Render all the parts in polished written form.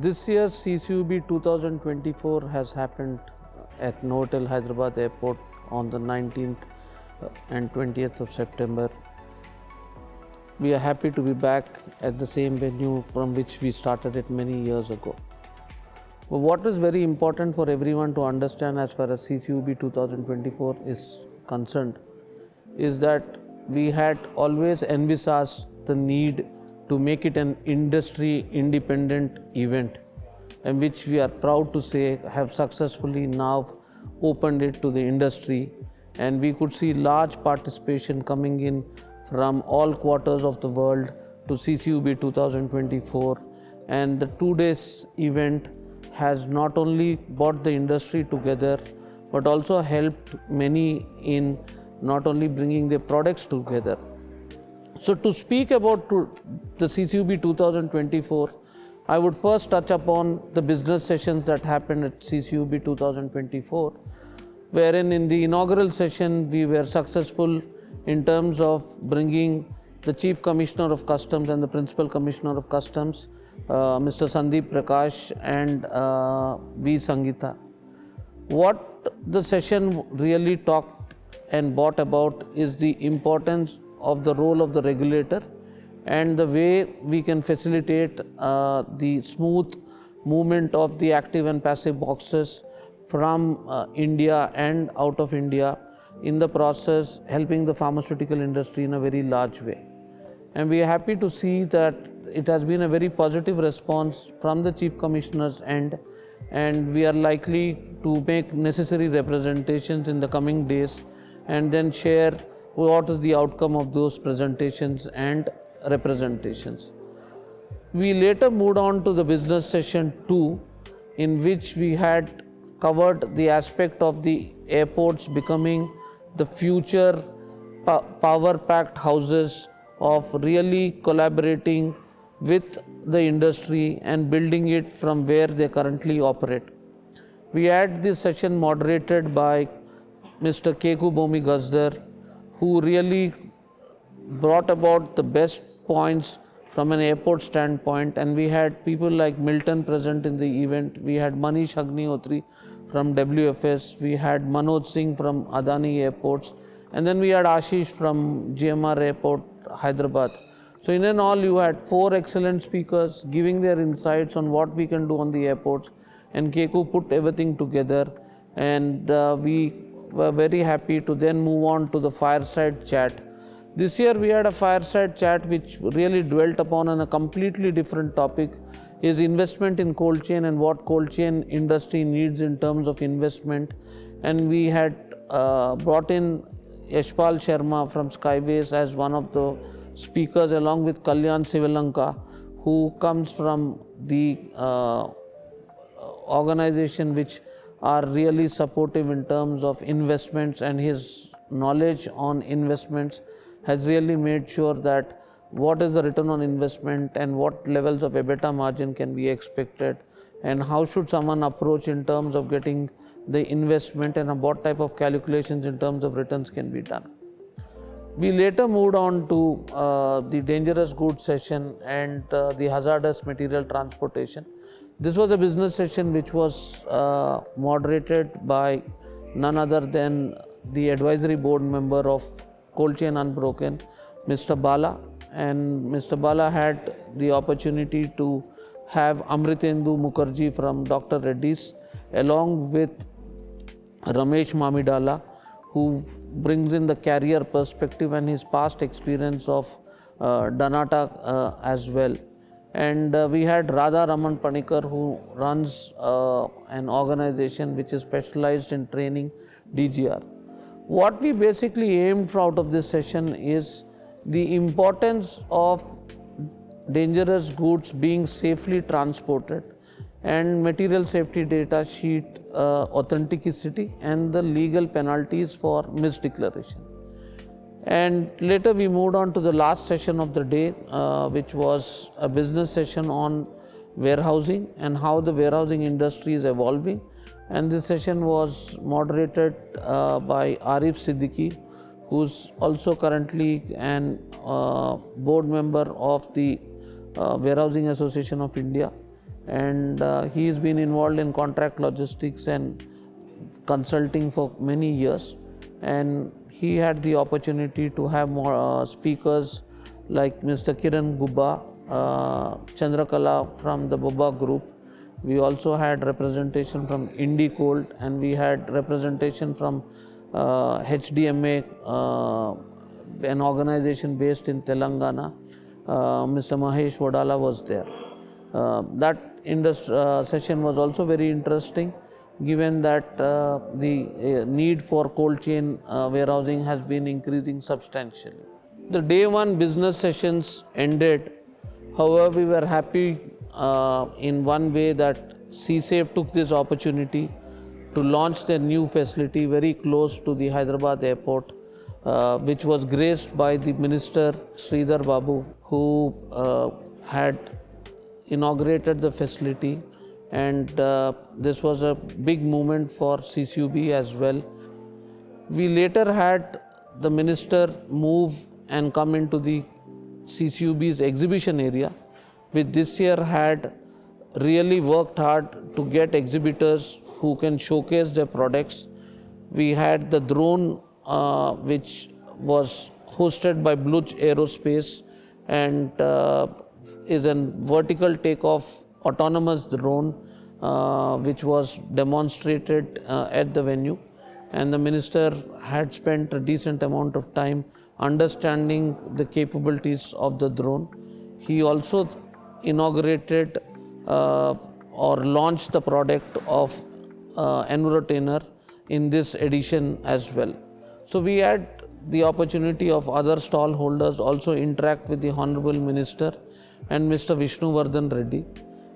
This year CCUB 2024 has happened at Novotel Hyderabad Airport on the 19th and 20th of September. We are happy to be back at the same venue from which we started it many years ago. But what is very important for everyone to understand as far as CCUB 2024 is concerned is that we had always envisaged the need to make it an industry independent event, and which we are proud to say have successfully now opened it to the industry, and we could see large participation coming in from all quarters of the world to CCUB 2024. And the 2 days event has not only brought the industry together but also helped many in not only bringing their products together. So to speak about the CCUB 2024, I would first touch upon the business sessions that happened at CCUB 2024, wherein in the inaugural session we were successful in terms of bringing the Chief Commissioner of Customs and the Principal Commissioner of Customs, Mr. Sandeep Prakash and V. Sangeeta. What the session really talked and brought about is the importance of the role of the regulator and the way we can facilitate the smooth movement of the active and passive boxes from India and out of India, in the process helping the pharmaceutical industry in a very large way. And we are happy to see that it has been a very positive response from the Chief Commissioner's end, and we are likely to make necessary representations in the coming days and then share what is the outcome of those presentations and representations. We later moved on to the business session 2, in which we had covered the aspect of the airports becoming the future power-packed houses of really collaborating with the industry and building it from where they currently operate. We had this session moderated by Mr. Keku Bomi Gazdar, who really brought about the best points from an airport standpoint, and we had people like Milton present in the event. We had Manish Agnihotri from WFS, we had Manoj Singh from Adani Airports, and then we had Ashish from GMR Airport, Hyderabad. So in all, you had 4 excellent speakers giving their insights on what we can do on the airports, and Keku put everything together, and we were very happy to then move on to the fireside chat. This year we had a fireside chat which really dwelt upon a completely different topic, is investment in cold chain and what cold chain industry needs in terms of investment. And we had brought in Yashpal Sharma from Skyways as one of the speakers, along with Kalyan Sivalanka, who comes from the organization which are really supportive in terms of investments, and his knowledge on investments has really made sure that what is the return on investment and what levels of EBITDA margin can be expected, and how should someone approach in terms of getting the investment, and what type of calculations in terms of returns can be done. We later moved on to the dangerous goods session and the hazardous material transportation. This was a business session which was moderated by none other than the advisory board member of Cold Chain Unbroken, Mr. Bala. And Mr. Bala had the opportunity to have Amritendu Mukherjee from Dr. Reddy's, along with Ramesh Mamidala, who brings in the career perspective and his past experience of Danata as well. And we had Radha Raman Panikar, who runs an organization which is specialized in training DGR. What we basically aimed for out of this session is the importance of dangerous goods being safely transported, and material safety data sheet authenticity, and the legal penalties for misdeclaration. And later we moved on to the last session of the day, which was a business session on warehousing and how the warehousing industry is evolving. And this session was moderated by Arif Siddiqui, who's also currently an board member of the Warehousing Association of India. and he's been involved in contract logistics and consulting for many years, and he had the opportunity to have more speakers like Mr. Kiran Gubba, Chandrakala from the Bubba group. We also had representation from Indicold, and we had representation from HDMA, an organization based in Telangana. Mr. Mahesh Wadala was there. That session was also very interesting, given that the need for cold chain warehousing has been increasing substantially. The day one business sessions ended. However, we were happy in one way that CSAFE took this opportunity to launch their new facility very close to the Hyderabad airport, which was graced by the Minister Sridhar Babu, who had inaugurated the facility, and this was a big moment for CCUB as well. We later had the minister move and come into the CCUB's exhibition area, which this year had really worked hard to get exhibitors who can showcase their products. We had the drone, which was hosted by Bluch Aerospace, and is a vertical takeoff autonomous drone, which was demonstrated at the venue, and the minister had spent a decent amount of time understanding the capabilities of the drone. He also inaugurated or launched the product of Envirotainer in this edition as well. So we had the opportunity of other stall holders also interact with the Honorable Minister and Mr. Vishnuvardhan Reddy,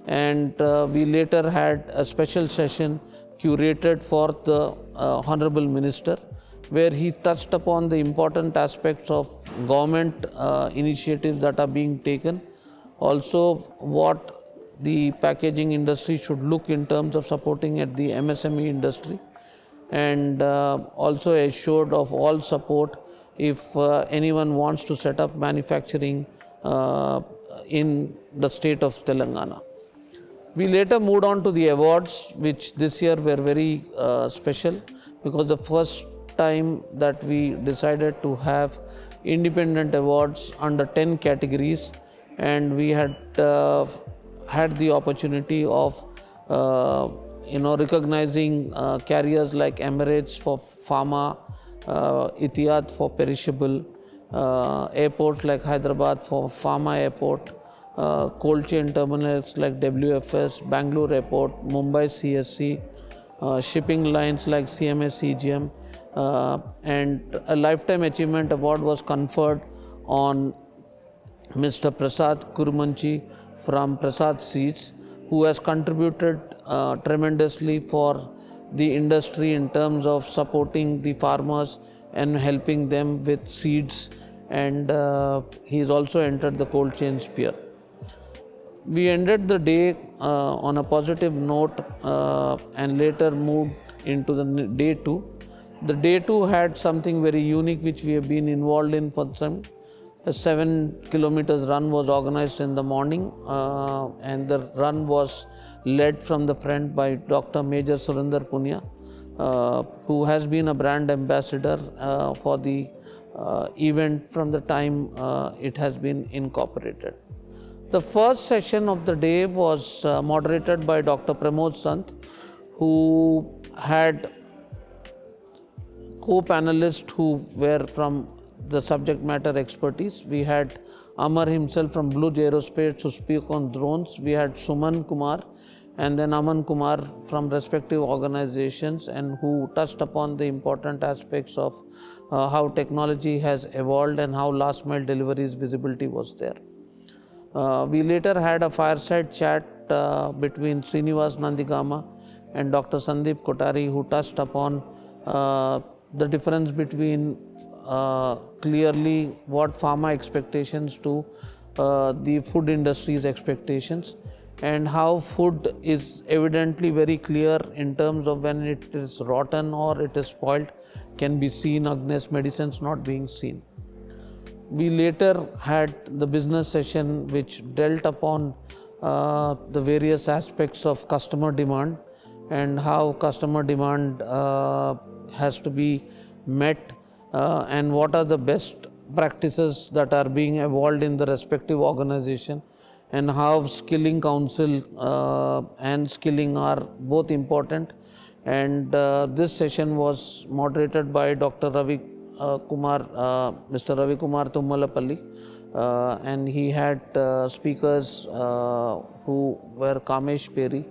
and we later had a special session curated for the Honorable Minister, where he touched upon the important aspects of government initiatives that are being taken, also what the packaging industry should look in terms of supporting at the MSME industry, and also assured of all support if anyone wants to set up manufacturing in the state of Telangana. We later moved on to the awards, which this year were very special, because the first time that we decided to have independent awards under 10 categories, and we had had the opportunity of recognizing carriers like Emirates for pharma, Etihad for perishable, airports like Hyderabad for pharma airport, cold chain terminals like WFS, Bangalore Airport, Mumbai CSC, shipping lines like CMA CGM, and a Lifetime Achievement Award was conferred on Mr. Prasad Kurmanchi from Prasad Seeds, who has contributed tremendously for the industry in terms of supporting the farmers and helping them with seeds, and he's also entered the cold chain sphere. We ended the day on a positive note and later moved into the day two. The day two had something very unique which we have been involved in for some. A 7 kilometers run was organized in the morning, and the run was led from the front by Dr. Major Surinder Punya, who has been a brand ambassador for the event from the time it has been incorporated. The first session of the day was moderated by Dr. Pramod Sant, who had co-panelists who were from the subject matter expertise. We had Amar himself from Bluch Aerospace to speak on drones. We had Suman Kumar and then Aman Kumar from respective organizations, and who touched upon the important aspects of how technology has evolved and how last mile deliveries visibility was there. We later had a fireside chat between Srinivas Nandigama and Dr. Sandeep Kotari, who touched upon the difference between clearly what pharma expectations to the food industry's expectations, and how food is evidently very clear in terms of when it is rotten or it is spoiled can be seen against medicines not being seen. We later had the business session which dealt upon the various aspects of customer demand and how customer demand has to be met, and what are the best practices that are being evolved in the respective organization, and how skilling council and skilling are both important. And this session was moderated by Dr. Mr. Ravi Kumar Tummalapalli, and he had speakers who were Kamesh Peri.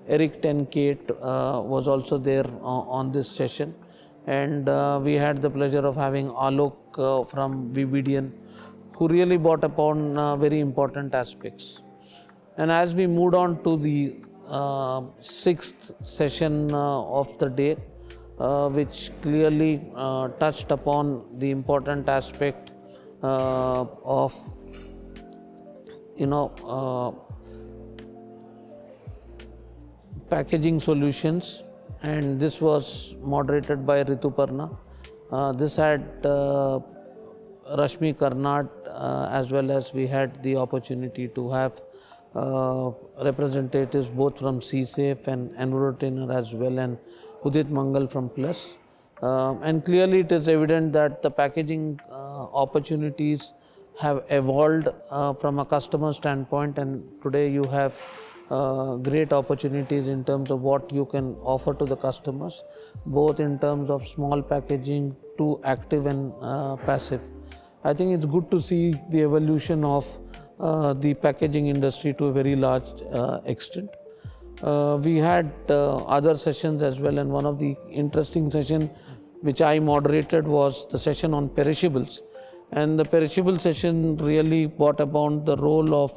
Eric Tenkate was also there on this session, and we had the pleasure of having Alok from VBDN, who really brought upon very important aspects. And as we moved on to the sixth session of the day, which clearly touched upon the important aspect of packaging solutions, and this was moderated by Rituparna. This had Rashmi Karnad, as well as we had the opportunity to have representatives both from CSAFE and Envirotainer as well, and Udit Mangal from Plus. And clearly it is evident that the packaging opportunities have evolved from a customer standpoint, and today you have great opportunities in terms of what you can offer to the customers, both in terms of small packaging to active and passive. I think it's good to see the evolution of the packaging industry to a very large extent. We had other sessions as well, and one of the interesting session which I moderated was the session on perishables. And the perishable session really brought about the role of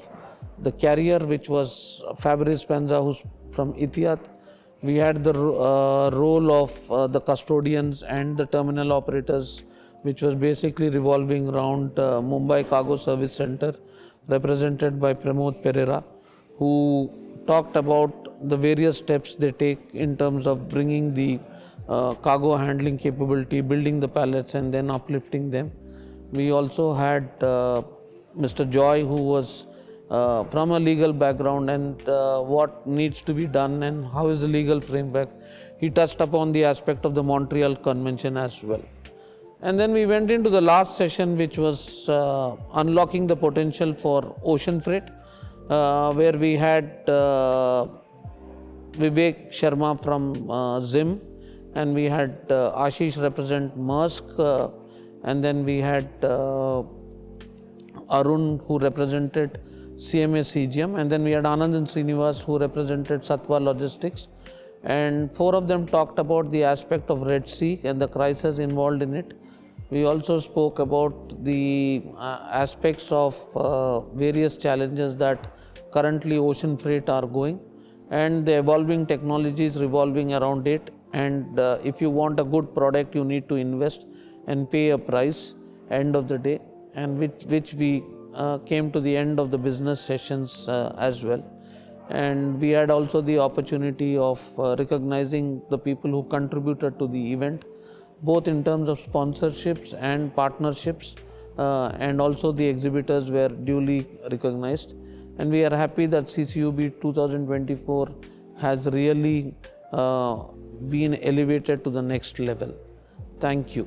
the carrier, which was Fabrice Penza, who's from Etihad. We had the role of the custodians and the terminal operators, which was basically revolving around Mumbai Cargo Service Center, represented by Pramod Pereira, who talked about the various steps they take in terms of bringing the cargo handling capability, building the pallets and then uplifting them. We also had Mr. Joy, who was from a legal background, and what needs to be done and how is the legal framework. He touched upon the aspect of the Montreal Convention as well. And then we went into the last session, which was unlocking the potential for ocean freight, where we had Vivek Sharma from Zim, and we had Ashish represent Maersk, and then we had Arun, who represented CMA CGM, and then we had Anand and Srinivas, who represented Satwa Logistics, and four of them talked about the aspect of Red Sea and the crisis involved in it. We also spoke about the aspects of various challenges that currently ocean freight are going, and the evolving technologies revolving around it, and if you want a good product, you need to invest and pay a price end of the day, and which we came to the end of the business sessions as well. And we had also the opportunity of recognizing the people who contributed to the event, both in terms of sponsorships and partnerships, and also the exhibitors were duly recognized. And we are happy that CCUB 2024 has really been elevated to the next level. Thank you.